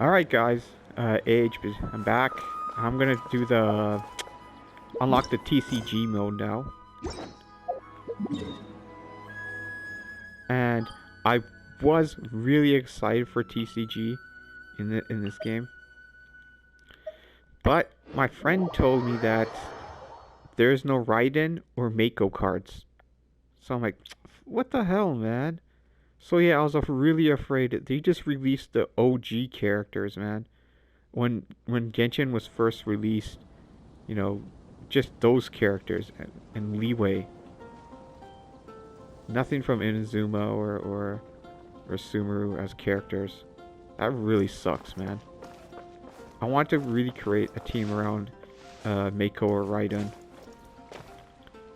Alright guys, I'm back. I'm gonna do the unlock the TCG mode now. And I was really excited for TCG in this game. But my friend told me that there's no Raiden or Mako cards. So I'm like, what the hell, man? So yeah, I was really afraid. They just released the OG characters, man. When Genshin was first released, you know, just those characters and Leeway. Nothing from Inazuma or Sumeru as characters. That really sucks, man. I want to really create a team around Mako or Raiden.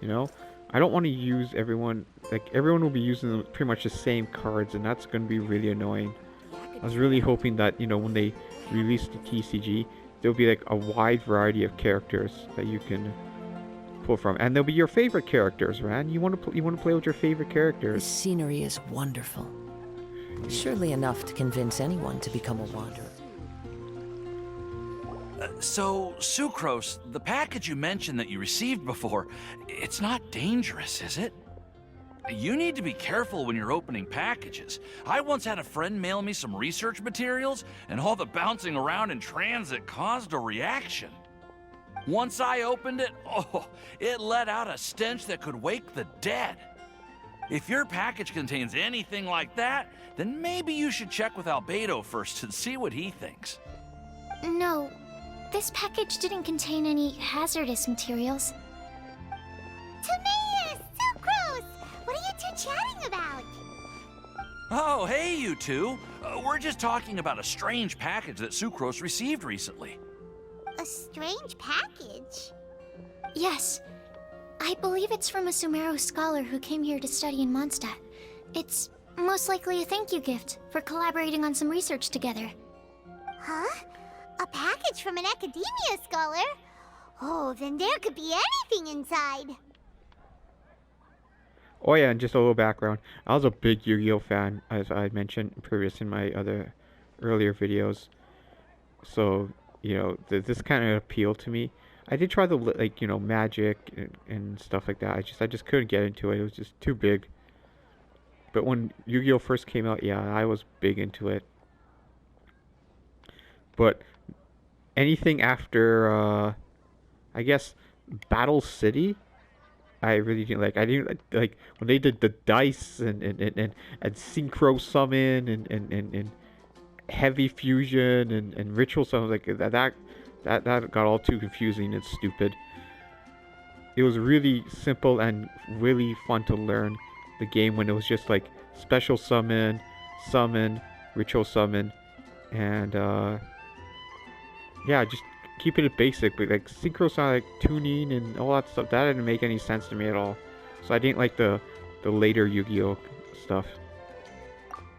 You know? I don't want to use everyone, like, everyone will be using pretty much the same cards, and that's going to be really annoying. I was really hoping that, you know, when they release the TCG, there'll be, like, a wide variety of characters that you can pull from. And they'll be your favorite characters, man. You want to play with your favorite The characters. scenery is wonderful. Surely enough to convince anyone to become a wanderer. So, Sucrose, the package you mentioned that you received before, it's not dangerous, is it? You need to be careful when you're opening packages. I once had a friend mail me some research materials, and all the bouncing around in transit caused a reaction. Once I opened it, it let out a stench that could wake the dead. If your package contains anything like that, then maybe you should check with Albedo first and see what he thinks. No, this package didn't contain any hazardous materials. Timaeus! Sucrose! What are you two chatting about? Oh, hey, you two. We're just talking about a strange package that Sucrose received recently. A strange package? Yes, I believe it's from a Sumeru scholar who came here to study in Mondstadt. It's most likely a thank you gift for collaborating on some research together. Huh? A package from an academia scholar? Oh, then there could be anything inside. Oh yeah, and just a little background. I was a big Yu-Gi-Oh fan, as I mentioned previous in my other earlier videos. So, you know, this kind of appealed to me. I did try the, like, you know, magic and stuff like that. I just couldn't get into it. It was just too big. But when Yu-Gi-Oh first came out, yeah, I was big into it. But anything after, I guess, Battle City, I really didn't like. I didn't like when they did the dice and synchro summon and heavy fusion and ritual summon. Like that got all too confusing and stupid. It was really simple and really fun to learn the game when it was just like special summon, ritual summon, and yeah, just keeping it basic, but like synchrosonic tuning and all that stuff, that didn't make any sense to me at all. So I didn't like the later Yu-Gi-Oh stuff.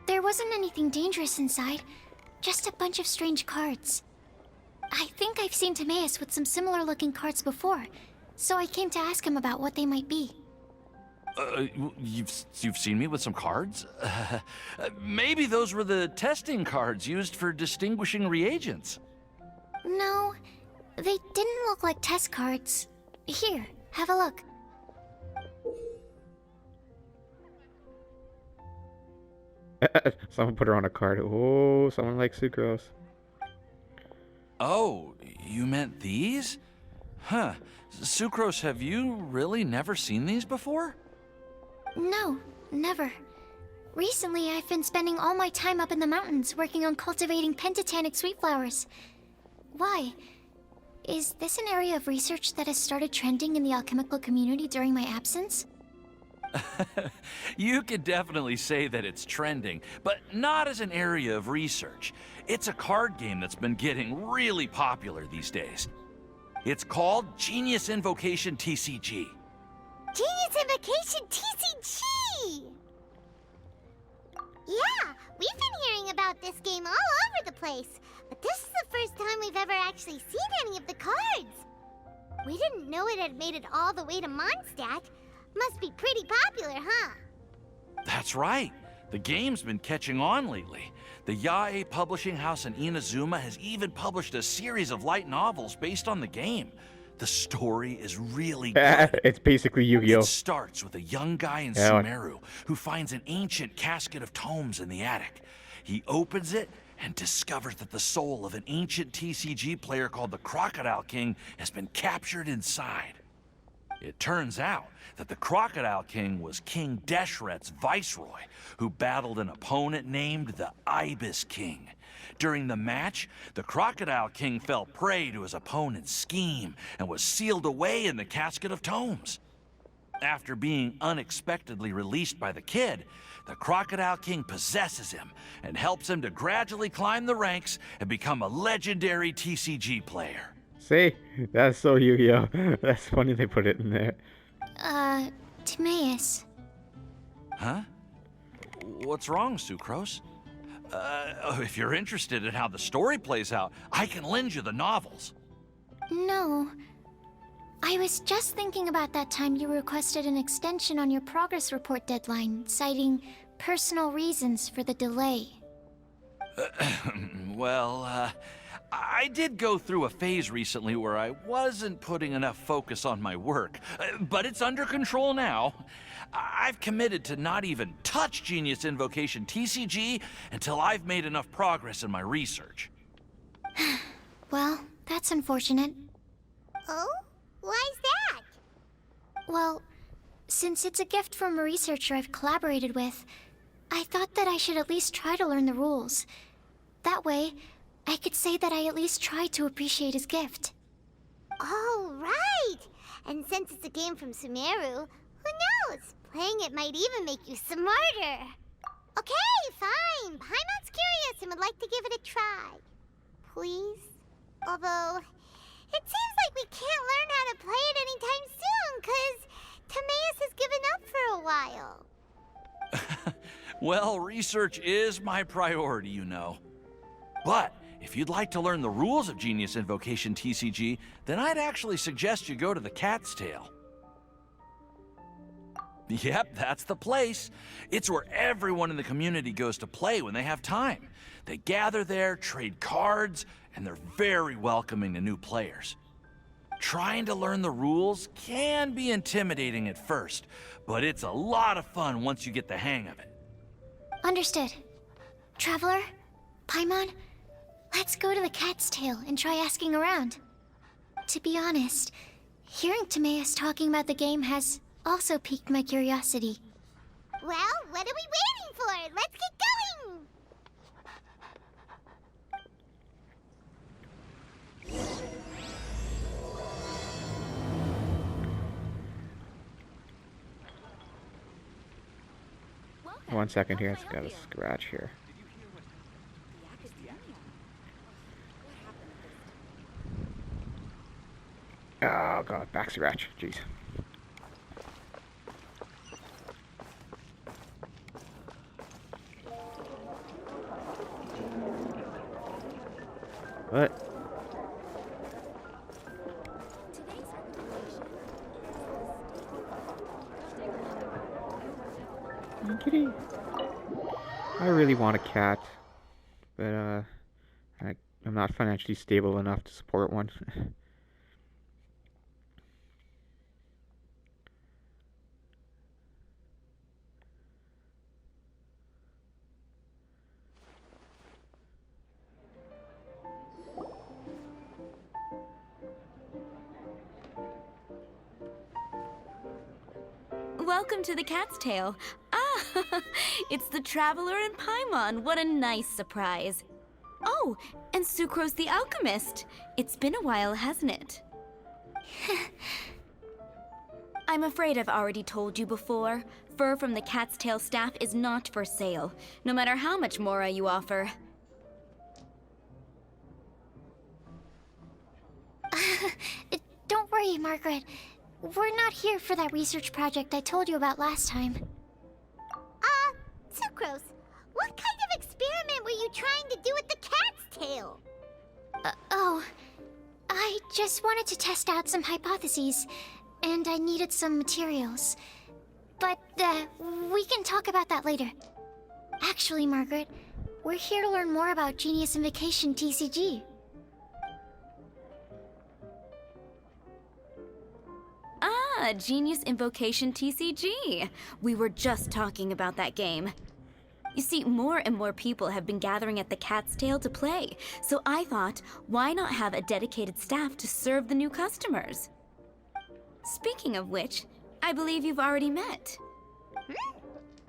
There wasn't anything dangerous inside, just a bunch of strange cards. I think I've seen Timaeus with some similar looking cards before, so I came to ask him about what they might be. You've seen me with some cards? Maybe those were the testing cards used for distinguishing reagents. No, they didn't look like test cards. Here, have a look. Someone put her on a card. Oh, someone like Sucrose. Oh, you meant these? Huh. Sucrose, have you really never seen these before? No, never. Recently, I've been spending all my time up in the mountains working on cultivating pentatonic sweet flowers. Why? Is this an area of research that has started trending in the alchemical community during my absence? You could definitely say that it's trending, but not as an area of research. It's a card game that's been getting really popular these days. It's called Genius Invocation TCG. Genius Invocation TCG! Yeah, we've been hearing about this game all over the place, but this is the first time we've ever actually seen any of the cards. We didn't know it had made it all the way to Mondstadt. Must be pretty popular, huh? That's right. The game's been catching on lately. The Yae publishing house in Inazuma has even published a series of light novels based on the game. The story is really good. It's basically Yu-Gi-Oh! It starts with a young guy in Yeah. Sumeru who finds an ancient casket of tomes in the attic. He opens it and discovers that the soul of an ancient TCG player called the Crocodile King has been captured inside. It turns out that the Crocodile King was King Deshret's viceroy, who battled an opponent named the Ibis King. During the match, the Crocodile King fell prey to his opponent's scheme and was sealed away in the casket of tomes. After being unexpectedly released by the kid, the Crocodile King possesses him and helps him to gradually climb the ranks and become a legendary TCG player. See? That's so Yu-Gi-Oh! That's funny they put it in there. Timaeus. Huh? What's wrong, Sucrose? If you're interested in how the story plays out, I can lend you the novels. No. I was just thinking about that time you requested an extension on your progress report deadline, citing personal reasons for the delay. Well, I did go through a phase recently where I wasn't putting enough focus on my work, but it's under control now. I've committed to not even touch Genius Invocation TCG until I've made enough progress in my research. Well, that's unfortunate. Oh? Why's that? Well, since it's a gift from a researcher I've collaborated with, I thought that I should at least try to learn the rules. That way, I could say that I at least tried to appreciate his gift. Oh, right! And since it's a game from Sumeru, who knows? Playing it might even make you smarter. Okay, fine. Paimon's curious and would like to give it a try. Please? Although, it seems like we can't learn how to play it anytime soon, 'cause Timaeus has given up for a while. Well, research is my priority, you know. But if you'd like to learn the rules of Genius Invocation TCG, then I'd actually suggest you go to the Cat's Tail. Yep, that's the place. It's where everyone in the community goes to play when they have time. They gather there, trade cards, and they're very welcoming to new players. Trying to learn the rules can be intimidating at first, but it's a lot of fun once you get the hang of it. Understood. Traveler, Paimon, let's go to the Cat's Tail and try asking around. To be honest, hearing Timaeus talking about the game has also piqued my curiosity. Well, what are we waiting for? Let's get going! One second here, it's got a scratch here. Oh god, back scratch, jeez. What? Kitty. I really want a cat, but I'm not financially stable enough to support one. Welcome to the Cat's Tail. Ah, it's the Traveler and Paimon. What a nice surprise. Oh, and Sucrose the Alchemist. It's been a while, hasn't it? I'm afraid I've already told you before. Fur from the Cat's Tail staff is not for sale, no matter how much Mora you offer. Don't worry, Margaret. We're not here for that research project I told you about last time. Sucrose, what kind of experiment were you trying to do with the cat's tail? I just wanted to test out some hypotheses, and I needed some materials. But, we can talk about that later. Actually, Margaret, we're here to learn more about Genius Invocation TCG. Ah, Genius Invocation TCG. We were just talking about that game. You see, more and more people have been gathering at the Cat's Tail to play, so I thought, why not have a dedicated staff to serve the new customers? Speaking of which, I believe you've already met.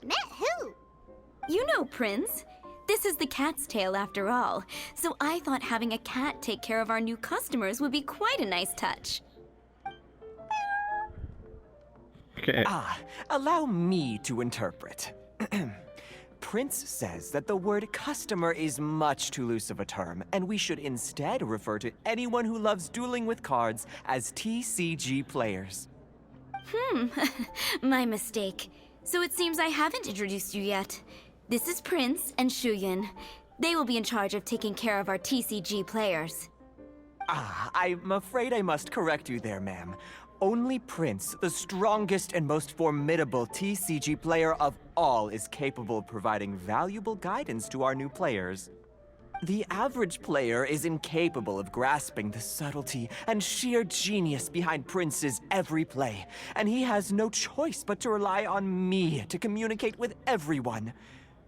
Met who? You know Prince. This is the Cat's Tail after all, so I thought having a cat take care of our new customers would be quite a nice touch. Okay. Allow me to interpret. Prince says that the word customer is much too loose of a term, and we should instead refer to anyone who loves dueling with cards as TCG players. My mistake. So it seems I haven't introduced you yet. This is Prince and Shuyan. They will be in charge of taking care of our TCG players. I'm afraid I must correct you there, ma'am. Only Prince, the strongest and most formidable TCG player of all, is capable of providing valuable guidance to our new players. The average player is incapable of grasping the subtlety and sheer genius behind Prince's every play, and he has no choice but to rely on me to communicate with everyone.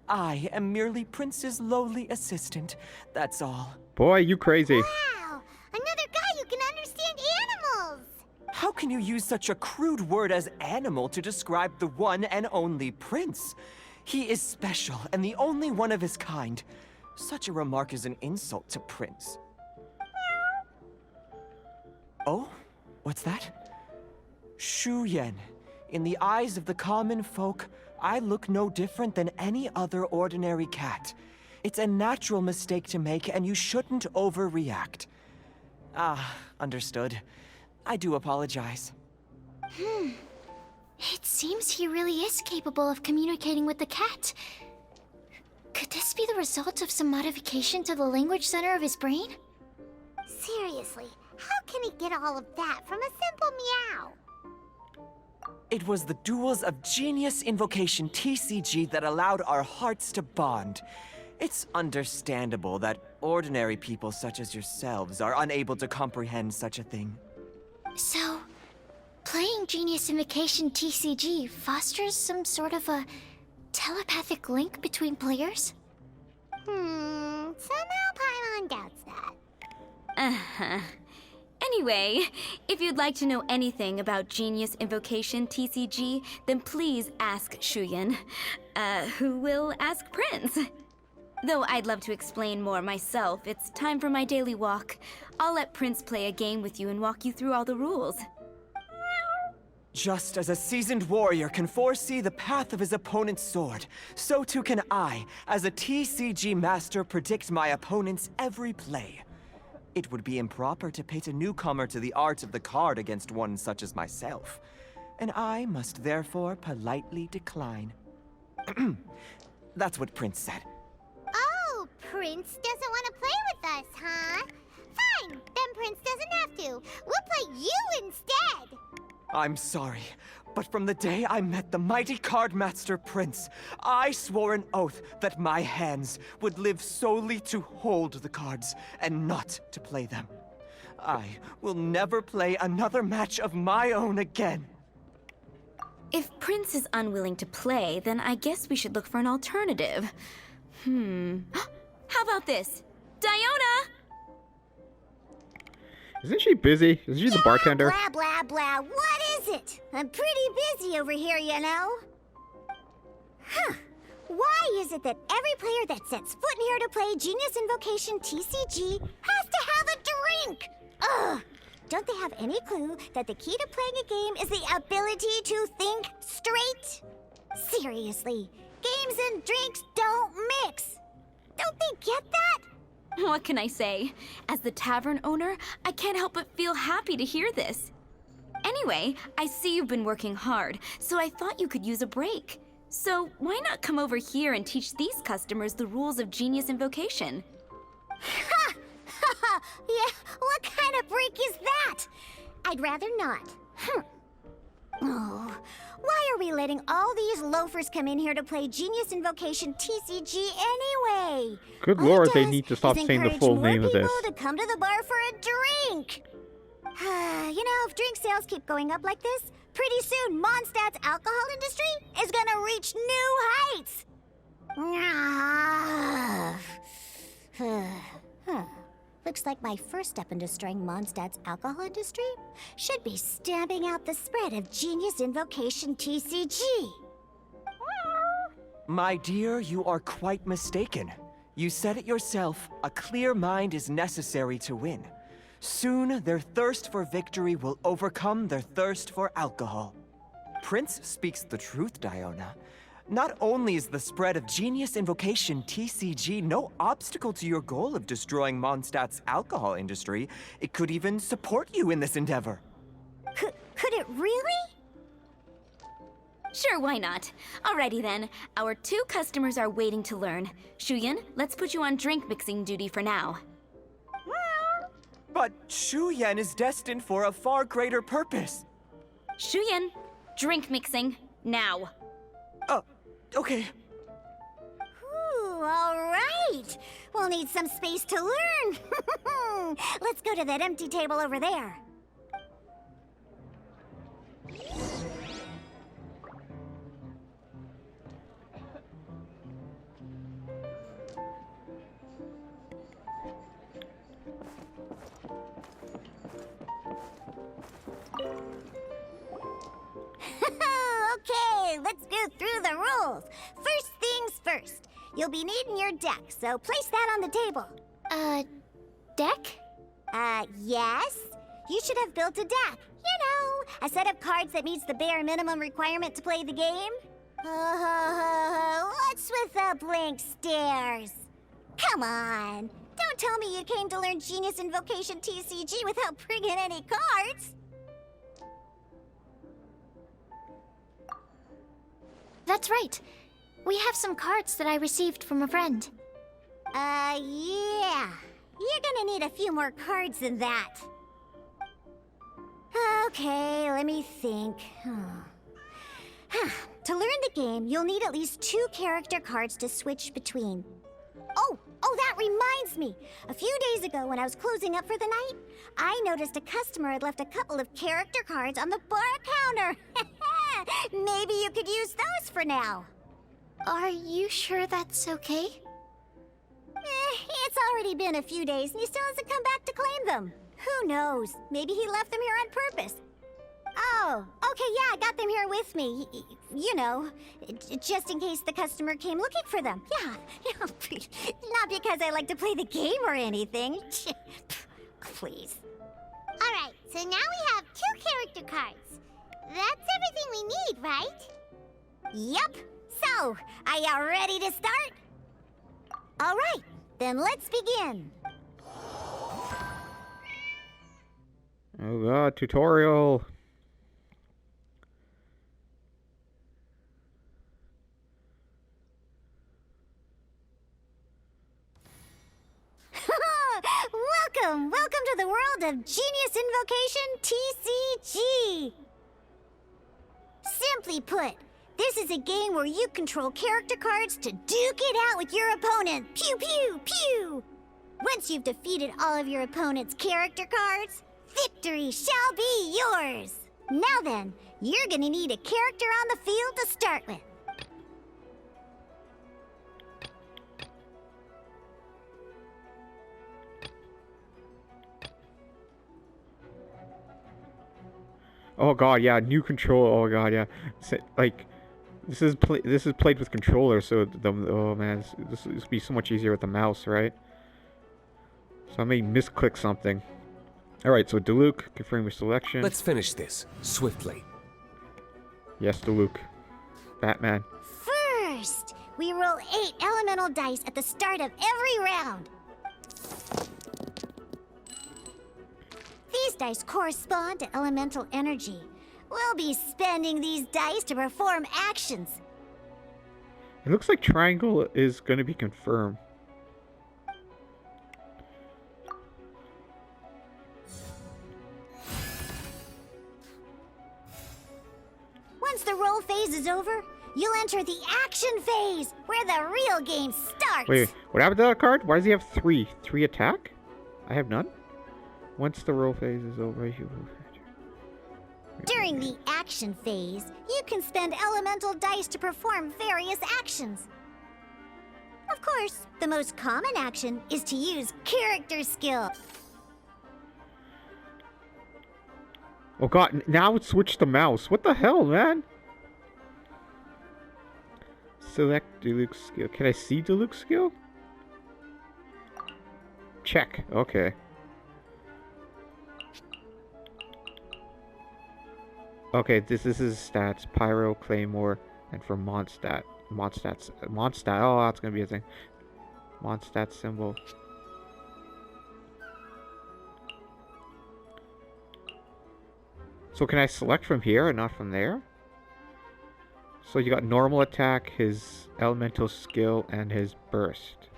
I am merely Prince's lowly assistant, that's all. Boy, you crazy. Wow! Another guy who can understand animals! How can you use such a crude word as animal to describe the one and only Prince? He is special and the only one of his kind. Such a remark is an insult to Prince. Oh? What's that? Shuyan. In the eyes of the common folk, I look no different than any other ordinary cat. It's a natural mistake to make, and you shouldn't overreact. Understood. I do apologize. It seems he really is capable of communicating with the cat. Could this be the result of some modification to the language center of his brain? Seriously, how can he get all of that from a simple meow? It was the duels of Genius Invocation TCG that allowed our hearts to bond. It's understandable that ordinary people such as yourselves are unable to comprehend such a thing. So, playing Genius Invocation TCG fosters some sort of a telepathic link between players? Somehow Paimon doubts that. Anyway, if you'd like to know anything about Genius Invocation TCG, then please ask Shuyan, who will ask Prince. Though I'd love to explain more myself, it's time for my daily walk. I'll let Prince play a game with you and walk you through all the rules. Just as a seasoned warrior can foresee the path of his opponent's sword, so too can I, as a TCG master, predict my opponent's every play. It would be improper to pit a newcomer to the art of the card against one such as myself, and I must therefore politely decline. That's what Prince said. Oh, Prince doesn't want to play with us, huh? Fine, then Prince doesn't have to. We'll play you instead. I'm sorry, but from the day I met the mighty card master Prince, I swore an oath that my hands would live solely to hold the cards and not to play them. I will never play another match of my own again. If Prince is unwilling to play, then I guess we should look for an alternative. How about this? Diona! Isn't she busy? Isn't she the bartender? Blah, blah, blah. What is it? I'm pretty busy over here, you know. Why is it that every player that sets foot in here to play Genius Invocation TCG has to have a drink? Ugh! Don't they have any clue that the key to playing a game is the ability to think straight? Seriously, games and drinks don't mix. Don't they get that? What can I say? As the tavern owner, I can't help but feel happy to hear this. Anyway, I see you've been working hard, so I thought you could use a break. So why not come over here and teach these customers the rules of Genius Invocation? Ha! Yeah, what kind of break is that? I'd rather not. Oh, Why are we letting all these loafers come in here to play Genius Invocation TCG anyway? Good All it lord, they does need to stop is saying the encourage full more name of this. people to come to the bar for a drink. If drink sales keep going up like this, pretty soon Mondstadt's alcohol industry is gonna reach new heights. Looks like my first step in destroying Mondstadt's alcohol industry should be stamping out the spread of Genius Invocation TCG. My dear, you are quite mistaken. You said it yourself, a clear mind is necessary to win. Soon, their thirst for victory will overcome their thirst for alcohol. Prince speaks the truth, Diona. Not only is the spread of Genius Invocation TCG no obstacle to your goal of destroying Mondstadt's alcohol industry, it could even support you in this endeavor. Could it really? Sure, why not? Alrighty then. Our 2 customers are waiting to learn. Shuyan, let's put you on drink mixing duty for now. But Shuyan is destined for a far greater purpose. Shuyan, drink mixing, now. Okay. Ooh, all right. We'll need some space to learn. Let's go to that empty table over there. Okay, let's go through the rules. First things first. You'll be needing your deck, so place that on the table. Deck? Yes? You should have built a deck. A set of cards that meets the bare minimum requirement to play the game. What's with the blank stares? Come on. Don't tell me you came to learn Genius Invocation TCG without bringing any cards. That's right. We have some cards that I received from a friend. Yeah. You're gonna need a few more cards than that. Okay, let me think. To learn the game, you'll need at least 2 character cards to switch between. Oh, that reminds me. A few days ago, when I was closing up for the night, I noticed a customer had left a couple of character cards on the bar counter. Maybe you could use those for now. Are you sure that's okay? It's already been a few days and he still hasn't come back to claim them. Who knows? Maybe he left them here on purpose. Oh, okay, yeah, I got them here with me. Just in case the customer came looking for them. Yeah, not because I like to play the game or anything. Please. Alright, so now we have 2 character cards. That's everything we need, right? Yep. So, are you ready to start? All right, then let's begin. Oh god, tutorial. Welcome to the world of Genius Invocation TCG. Simply put, this is a game where you control character cards to duke it out with your opponent. Pew, pew, pew! Once you've defeated all of your opponent's character cards, victory shall be yours. Now then, you're gonna need a character on the field to start with. Oh god, yeah, new control. Oh god, yeah. Like, this is played with controller, so oh man, this would be so much easier with the mouse, right? So I may misclick something. All right, so Diluc, confirm your selection. Let's finish this swiftly. Yes, Diluc. Batman. First, we roll 8 elemental dice at the start of every round. These dice correspond to elemental energy. We'll be spending these dice to perform actions. It looks like triangle is going to be confirmed. Once enter the action phase, where the real game starts. Wait, what happened to that card? Why does he have 3? 3 attack? I have none? Once the roll phase is over, you will... During the action phase, you can spend elemental dice to perform various actions. Of course, the most common action is to use character skill. Oh god, now it switched to mouse. What the hell, man? Select Deluxe skill. Can I see Deluxe skill? Check. Okay. Okay, this is his stats. Pyro, Claymore, and for Mondstadt. Mondstadt. Oh, that's gonna be a thing. Mondstadt symbol. So can I select from here and not from there? So you got normal attack, his elemental skill, and his burst.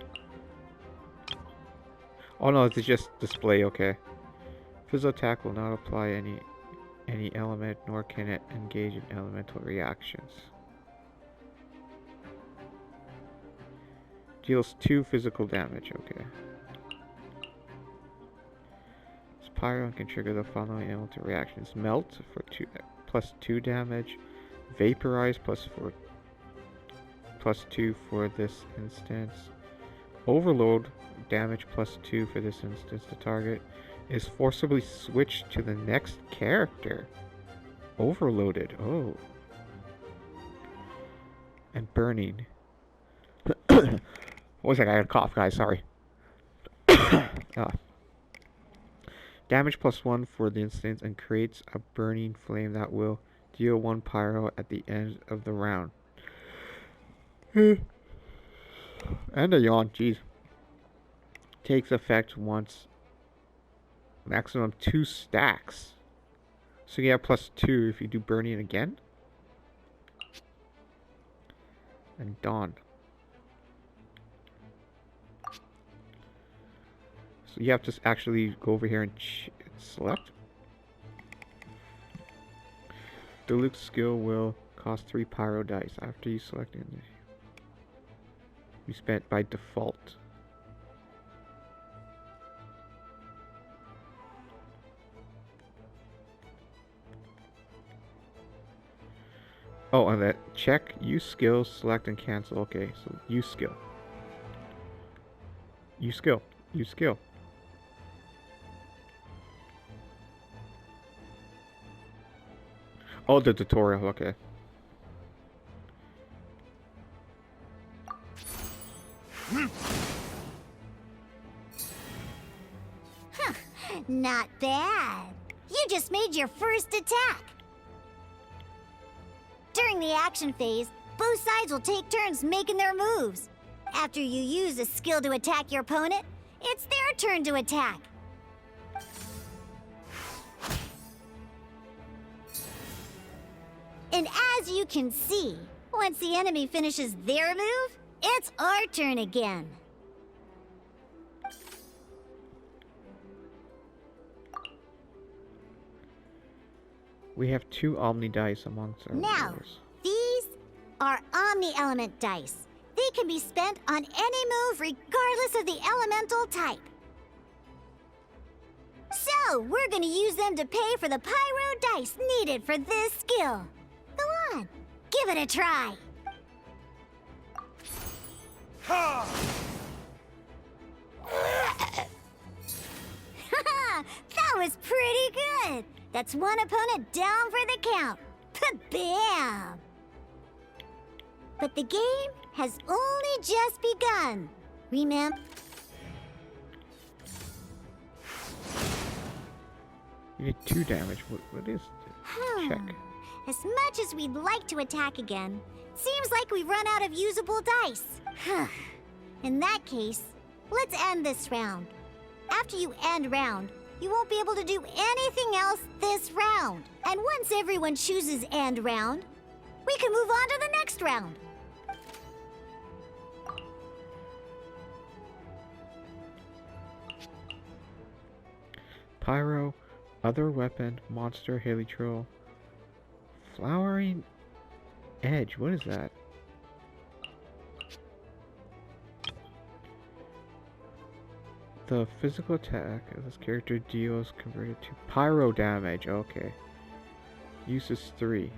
Oh no, it's just display, okay. Physical attack will not apply any element, nor can it engage in elemental reactions. Deals 2 physical damage, okay. Pyro can trigger the following elemental reactions: Melt for +2 damage, Vaporize +2 for this instance, Overload damage +2 for this instance. The target is forcibly switched to the next character. Overloaded. Oh. And Burning. What was that? I had a cough, guys. Sorry. Damage +1 for the instance and creates a burning flame that will deal 1 pyro at the end of the round. And a yawn, jeez. Takes effect once. Maximum 2 stacks. So you have +2 if you do burning again. And Dawn. So you have to actually go over here and select. Deluxe skill will cost 3 pyro dice after you select it. You spent by default. Oh, and that check, use skill, select and cancel. Okay, so use skill. Use skill. Use skill. Oh, the tutorial, okay. Not bad. You just made your first attack. During the action phase, both sides will take turns making their moves. After you use a skill to attack your opponent, it's their turn to attack. And as you can see, once the enemy finishes their move, it's our turn again. We have 2 Omni dice amongst our Now, players. these are Omni Element dice. They can be spent on any move regardless of the elemental type. So, we're gonna use them to pay for the pyro dice needed for this skill. Go on, give it a try. That was pretty good. That's 1 opponent down for the count. Bam! But the game has only just begun. Remember? You did 2 damage. What is it? Check. As much as we'd like to attack again, seems like we've run out of usable dice. In that case, let's end this round. After you end round, you won't be able to do anything else this round. And once everyone chooses end round, we can move on to the next round. Pyro, other weapon, monster, helitrol, flowering edge. What is that? The physical attack of this character deals converted to pyro damage. Okay. Uses 3.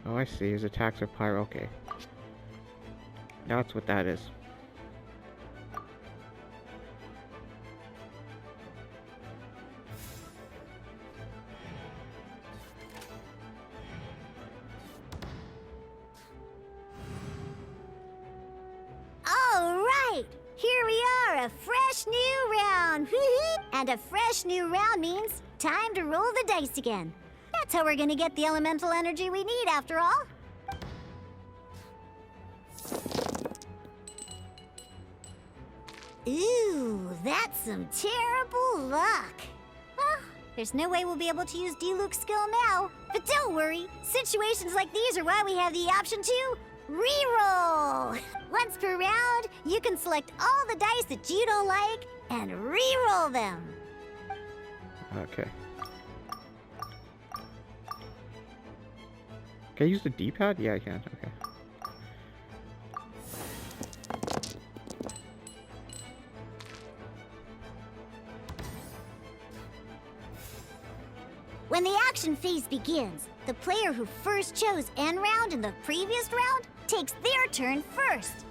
Oh, I see. His attacks are pyro. Okay. That's what that is. All right, here we are, a fresh new round. And a fresh new round means time to roll the dice again. That's how we're gonna get the elemental energy we need, after all. Ooh, that's some terrible luck. Well, there's no way we'll be able to use Diluc's skill now. But don't worry, situations like these are why we have the option to reroll. Once per round, you can select all the dice that you don't like and reroll them. Okay. Can I use the D-pad? Yeah, I can. Okay. When the action phase begins, the player who first chose end round in the previous round takes their turn first.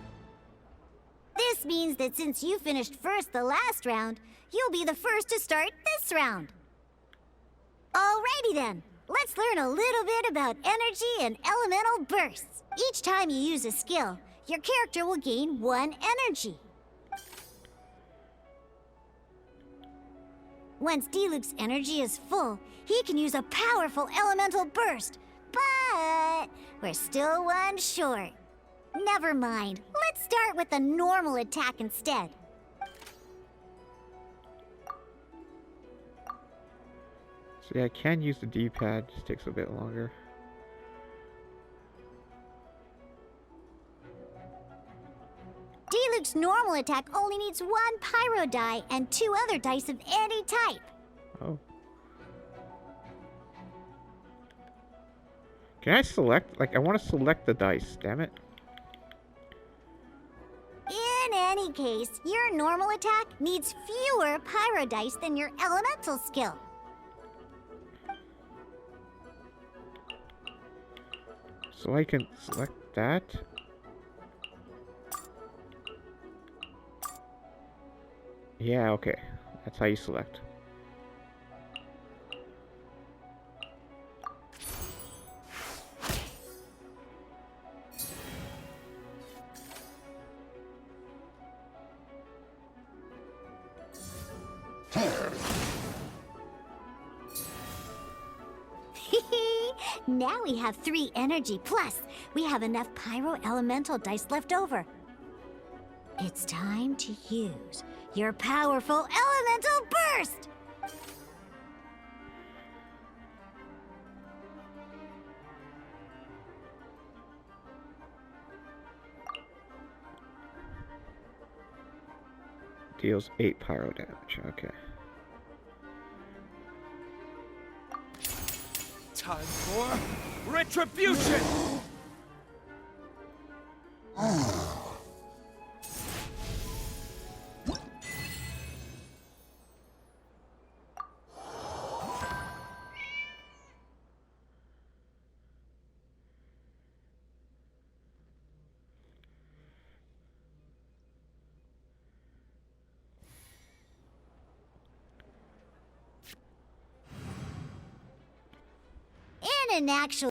This means that since you finished first the last round, you'll be the first to start this round. Alrighty then, let's learn a little bit about energy and elemental bursts. Each time you use a skill, your character will gain 1 energy. Once Diluc's energy is full, he can use a powerful elemental burst. But we're still 1 short. Never mind. Let's start with a normal attack instead. So yeah, I can use the D-pad. Just takes a bit longer. Diluc's normal attack only needs 1 pyro die and 2 other dice of any type. Oh. Can I select? Like, I want to select the dice. Damn it. In any case, your normal attack needs fewer pyro dice than your elemental skill. So I can select that. Yeah, okay. That's how you select. Now we have 3 energy, plus we have enough pyro elemental dice left over. It's time to use your powerful elemental burst! Deals 8 pyro damage. Okay. Time for retribution! In an actual